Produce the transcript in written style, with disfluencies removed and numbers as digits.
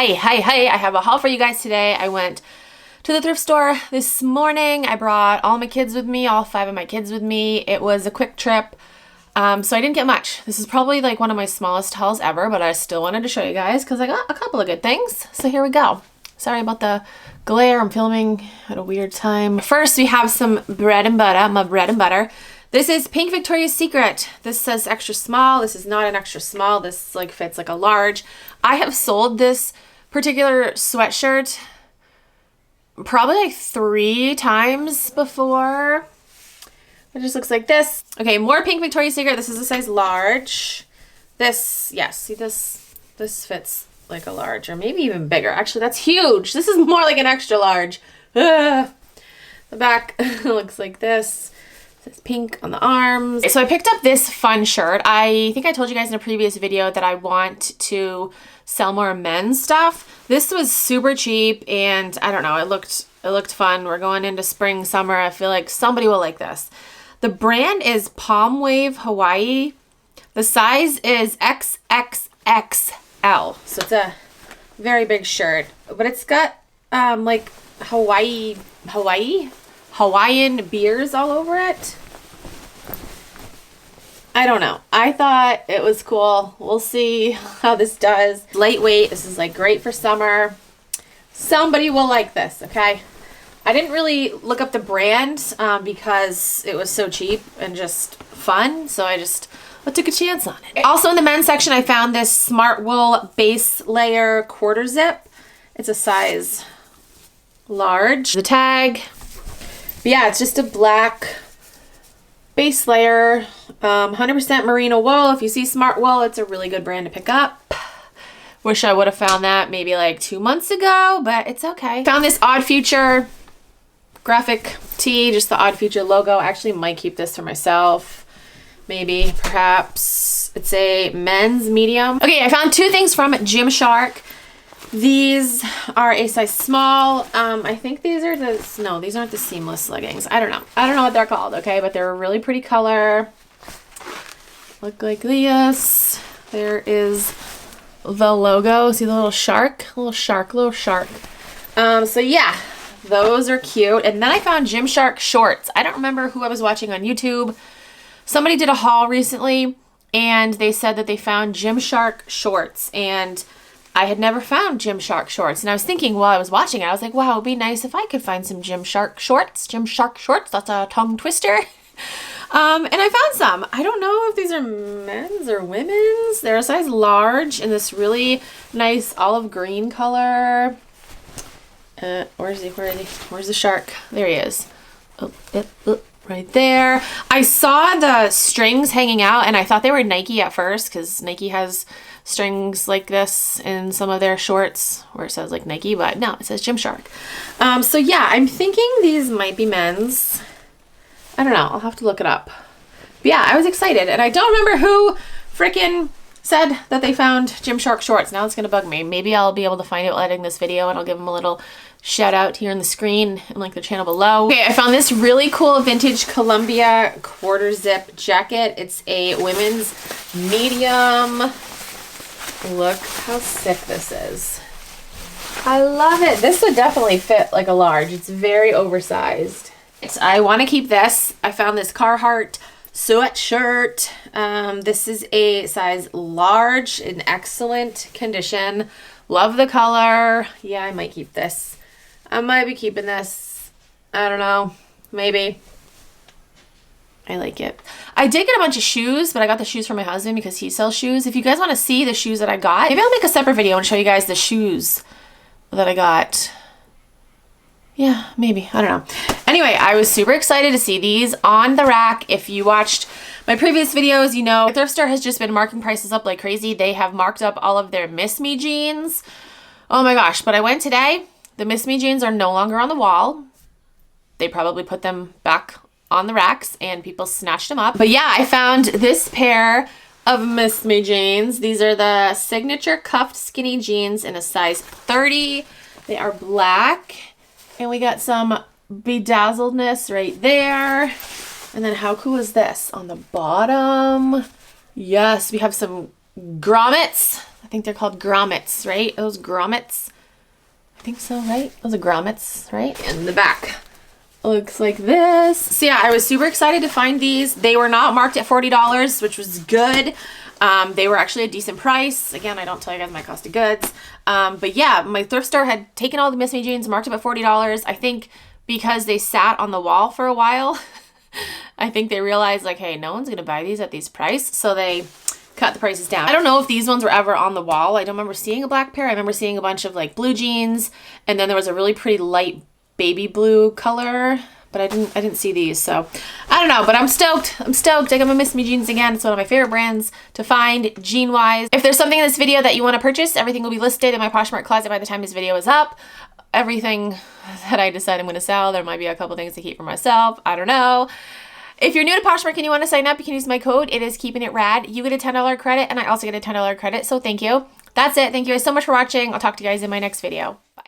Hi, I have a haul for you guys today. I went to the thrift store this morning. I brought all my kids with me, all 5 of my kids with me. It was a quick trip, so I didn't get much. This is probably like one of my smallest hauls ever, but I still wanted to show you guys because I got a couple of good things. So here we go. Sorry about the glare. I'm filming at a weird time. First, we have some bread and butter, my bread and butter. This is pink Victoria's Secret. This says extra small. This is not an extra small. This like fits like a large. I have sold this particular sweatshirt probably like 3 times before. It just looks like this. Okay, more pink Victoria's Secret. This is a size large. This, yes, see this fits like a large or maybe even bigger. Actually, that's huge. This is more like an extra large. The back looks like this. It says pink on the arms. So I picked up this fun shirt. I think I told you guys in a previous video that I want to sell more men's stuff. This was super cheap and I don't know, it looked fun. We're going into spring, summer. I feel like somebody will like this. The brand is Palm Wave Hawaii. The size is XXXL. So it's a very big shirt, but it's got like Hawaiian beers all over it. I don't know. I thought it was cool. We'll see how this does. Lightweight. This is like great for summer. Somebody will like this, okay? I didn't really look up the brand because it was so cheap and just fun. So I took a chance on it. Also in the men's section, I found this Smart Wool base layer quarter zip. It's a size large. The tag. But yeah, it's just a black base layer, 100% merino wool. If you see Smart Wool, it's a really good brand to pick up. Wish I would have found that maybe like 2 months ago, but it's okay. Found this Odd Future graphic tee, just the Odd Future logo. I actually might keep this for myself. Maybe, perhaps. It's a men's medium. Okay, I found 2 things from Gymshark. These are a size small. I think these are no, these aren't the seamless leggings. I don't know what they're called, okay? But they're a really pretty color. Look like this. There is the logo. See the little shark? Little shark. So yeah, those are cute. And then I found Gymshark shorts. I don't remember who I was watching on YouTube. Somebody did a haul recently and they said that they found Gymshark shorts, and I had never found Gymshark shorts, and I was thinking while I was watching it, I was like, wow, it would be nice if I could find some Gymshark shorts. Gymshark shorts, that's a tongue twister. And I found some. I don't know if these are men's or women's. They're a size large in this really nice olive green color. Where's he? Where's the shark? There he is. Right there. I saw the strings hanging out, and I thought they were Nike at first because Nike has strings like this in some of their shorts where it says like Nike, but no, it says Gymshark. So yeah, I'm thinking these might be men's. I don't know. I'll have to look it up. But yeah, I was excited, and I don't remember who freaking said that they found Gymshark shorts. Now it's gonna bug me. Maybe I'll be able to find it while editing this video, and I'll give them a little shout out here on the screen and like the channel below. Okay, I found this really cool vintage Columbia quarter zip jacket. It's a women's medium. Look how sick this is. I love it. This would definitely fit like a large. It's very oversized. I want to keep this. I found this Carhartt sweatshirt. This is a size large in excellent condition. Love the color. Yeah, I might keep this. I might be keeping this. I don't know. Maybe. I like it. I did get a bunch of shoes, but I got the shoes for my husband because he sells shoes. If you guys want to see the shoes that I got, maybe I'll make a separate video and show you guys the shoes that I got. Yeah, maybe. I don't know. Anyway, I was super excited to see these on the rack. If you watched my previous videos, you know the thrift store has just been marking prices up like crazy. They have marked up all of their Miss Me jeans. Oh my gosh. But I went today. The Miss Me jeans are no longer on the wall. They probably put them back on the racks and people snatched them up. But yeah, I found this pair of Miss Me jeans. These are the signature cuffed skinny jeans in a size 30. They are black, and we got some bedazzledness right there. And then how cool is this on the bottom? Yes, we have some grommets. think they're called grommets, right? Those grommets. I think so, right? Those are grommets, right? And the back looks like this. So yeah, I was super excited to find these. They were not marked at $40, which was good. They were actually a decent price. Again, I don't tell you guys my cost of goods. But yeah, my thrift store had taken all the Miss Me jeans, marked them at $40. I think because they sat on the wall for a while, I think they realized like, hey, no one's gonna buy these at these price. So they cut the prices down. I don't know if these ones were ever on the wall. I don't remember seeing a black pair. I remember seeing a bunch of like blue jeans, and then there was a really pretty light baby blue color, but I didn't see these. So I don't know, but I'm stoked. I'm stoked. I got my Miss Me jeans again. It's one of my favorite brands to find jean wise. If there's something in this video that you want to purchase, everything will be listed in my Poshmark closet by the time this video is up. Everything that I decide I'm going to sell. There might be a couple things to keep for myself. I don't know. If you're new to Poshmark and you want to sign up, you can use my code. It is Keepin' It Rad. You get a $10 credit, and I also get a $10 credit, so thank you. That's it. Thank you guys so much for watching. I'll talk to you guys in my next video. Bye.